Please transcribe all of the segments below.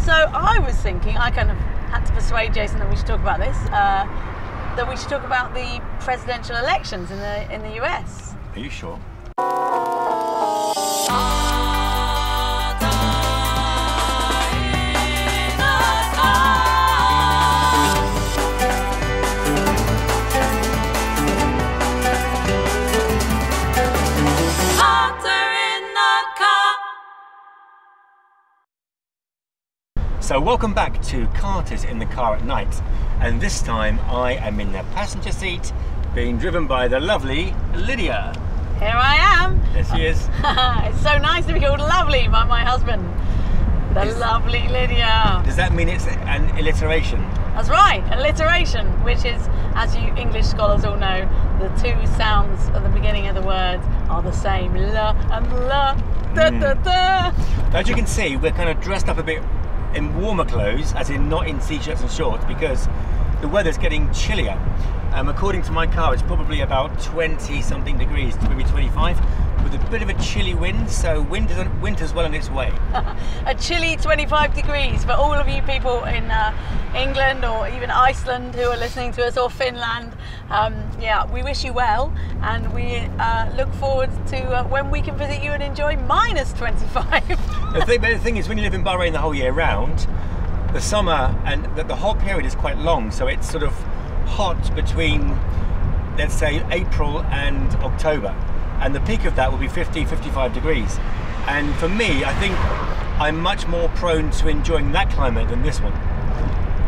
So I was thinking, I kind of had to persuade Jason that we should talk about this, that we should talk about the presidential elections in the US. Are you sure? So welcome back to Carter's in the Car at Night, and this time I am in the passenger seat being driven by the lovely Lydia. Here I am. There she is. It's so nice to be called lovely by my husband. The lovely Lydia. Does that mean it's an alliteration? That's right, alliteration, which is, as you English scholars all know, the two sounds at the beginning of the word are the same, la and la, da da da. As you can see, we're kind of dressed up a bit in warmer clothes, as in not in t-shirts and shorts, because the weather's getting chillier. According to my car, it's probably about 20 something degrees, maybe 25, with a bit of a chilly wind, so winter's well on its way. A chilly 25 degrees for all of you people in England or even Iceland who are listening to us, or Finland. Yeah, we wish you well, and we look forward to when we can visit you and enjoy minus 25. The thing is, when you live in Bahrain the whole year round, the summer and the whole period is quite long, so it's sort of hot between, let's say, April and October, and the peak of that will be 50-55 degrees. And for me, I think I'm much more prone to enjoying that climate than this one.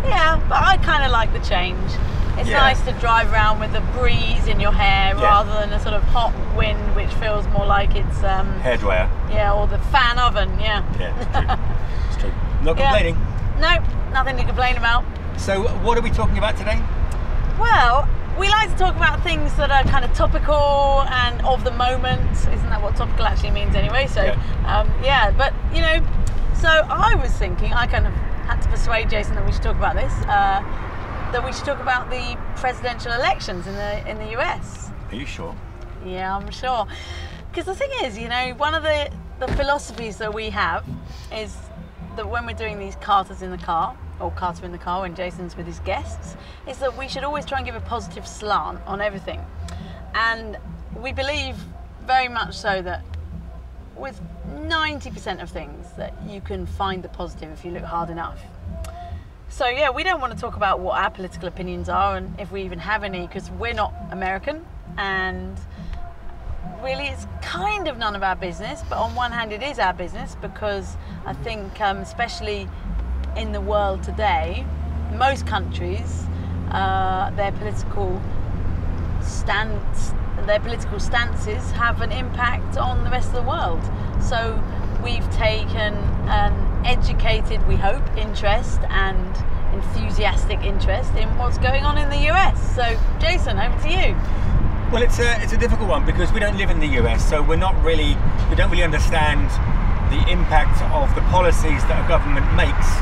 Yeah, but I kind of like the change. It's nice to drive around with the breeze in your hair rather than a sort of hot wind which feels more like it's hairdryer. Yeah, or the fan oven. Yeah, it's true. Not complaining. No, nothing to complain about. So what are we talking about today? Well, we like to talk about things that are kind of topical and of the moment. Isn't that what topical actually means anyway? So yeah, but you know, so I was thinking, I kind of had to persuade Jason that we should talk about this, that we should talk about the presidential elections in the US. Are you sure? Yeah, I'm sure. Because the thing is, you know, one of the philosophies that we have is that when we're doing these Carters in the Car, or Carter in the Car when Jason's with his guests, is that we should always try and give a positive slant on everything. And we believe very much so that with 90% of things that you can find the positive if you look hard enough. So yeah, we don't want to talk about what our political opinions are and if we even have any, because we're not American, and really it's kind of none of our business, but on one hand it is our business, because I think especially in the world today, most countries, their political stances have an impact on the rest of the world. So we've taken an educated, we hope, interest and enthusiastic interest in what's going on in the US. So Jason, over to you. Well, it's a difficult one because we don't live in the US, so we don't really understand the impact of the policies that a government makes.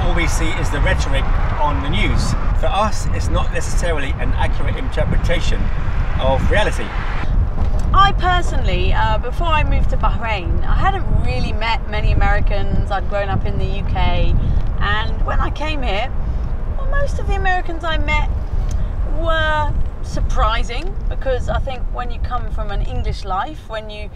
All we see is the rhetoric on the news. For us, it's not necessarily an accurate interpretation of reality. I personally, before I moved to Bahrain, I hadn't really met many Americans. I'd grown up in the UK, and when I came here, well, most of the Americans I met were surprising, because I think when you come from an English life, when you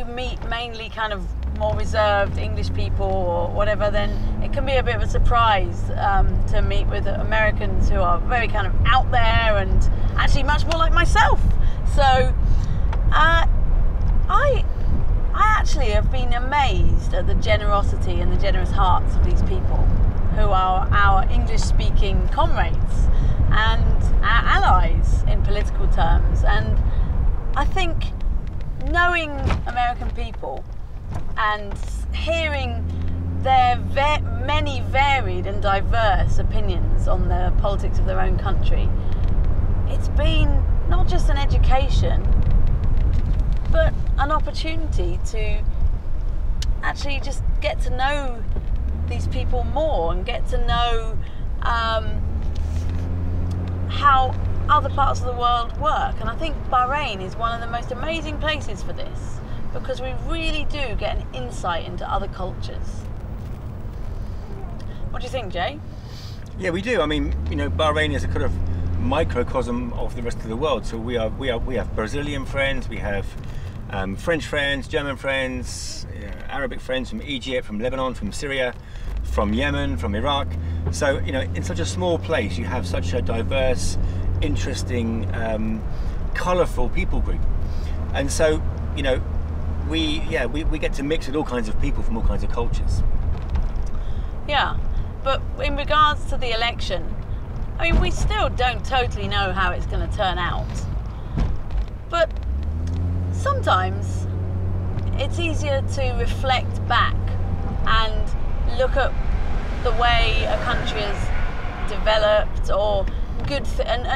meet mainly kind of more reserved English people or whatever, then it can be a bit of a surprise to meet with Americans who are very kind of out there and actually much more like myself. So I actually have been amazed at the generosity and the generous hearts of these people who are our English-speaking comrades and our allies in political terms. And I think knowing American people and hearing their many varied and diverse opinions on the politics of their own country, it's been not just an education, but an opportunity to actually just get to know these people more and get to know how other parts of the world work. And I think Bahrain is one of the most amazing places for this, because we really do get an insight into other cultures. What do you think, Jay? Yeah, we do. I mean, you know, Bahrain is a kind of microcosm of the rest of the world. So we have Brazilian friends, we have French friends, German friends, Arabic friends from Egypt, from Lebanon, from Syria, from Yemen, from Iraq. So, you know, in such a small place, you have such a diverse, interesting, colourful people group. And so, you know, we get to mix with all kinds of people from all kinds of cultures. Yeah, but in regards to the election, I mean, we still don't totally know how it's going to turn out. But sometimes it's easier to reflect back and look at the way a country has developed, or good and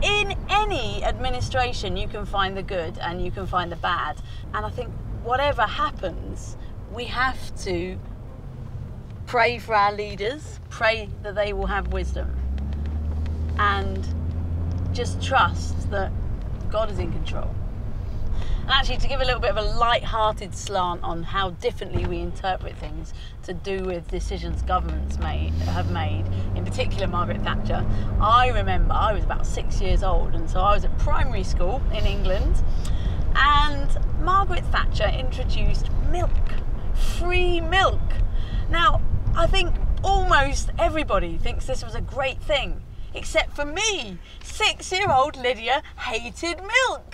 in any administration you can find the good and you can find the bad. And I think whatever happens, we have to pray for our leaders, pray that they will have wisdom, and just trust that God is in control. And actually, to give a little bit of a light-hearted slant on how differently we interpret things to do with decisions governments have made, in particular Margaret Thatcher, I remember I was about 6 years old, and so I was at primary school in England, and Margaret Thatcher introduced milk, free milk. Now, I think almost everybody thinks this was a great thing, except for me. 6-year-old Lydia hated milk.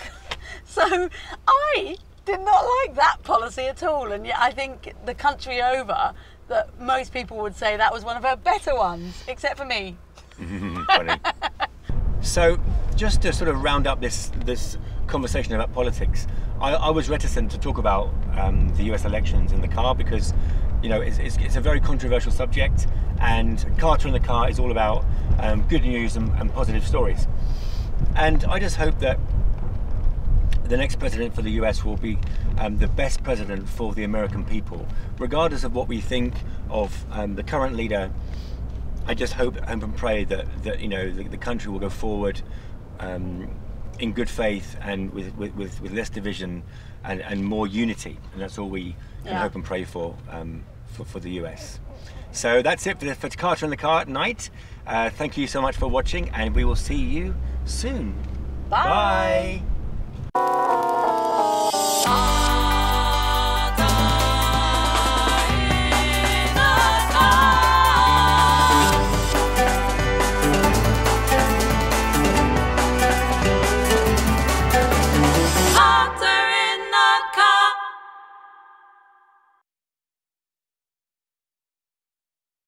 So I did not like that policy at all, and yet I think the country over that most people would say that was one of her better ones, except for me. Funny. So just to sort of round up this conversation about politics, I was reticent to talk about the US elections in the car because, you know, it's a very controversial subject, and Carter in the Car is all about good news and positive stories. And I just hope that the next president for the US will be the best president for the American people, regardless of what we think of the current leader. I just hope and pray that you know the country will go forward in good faith and with less division and more unity, and that's all we can hope and pray for the US. So that's it for Carter in the Car at night. Thank you so much for watching, and we will see you soon. Bye. Bye.